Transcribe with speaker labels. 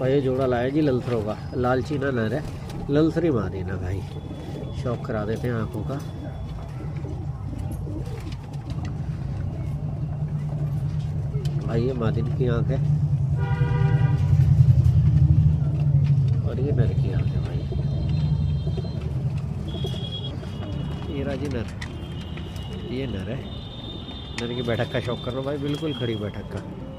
Speaker 1: भाई ये जोड़ा लाया जी ललथरों का, लालची ना नर है, ललथरी मार देना भाई, शौक करा देते हैं आंखों का। भाई ये मादिन की आंख है और ये नर की आंख है भाई। ये राजी नर, ये नर है। नर की बैठक का शौक कर रहा हूँ भाई, बिल्कुल खड़ी बैठक का।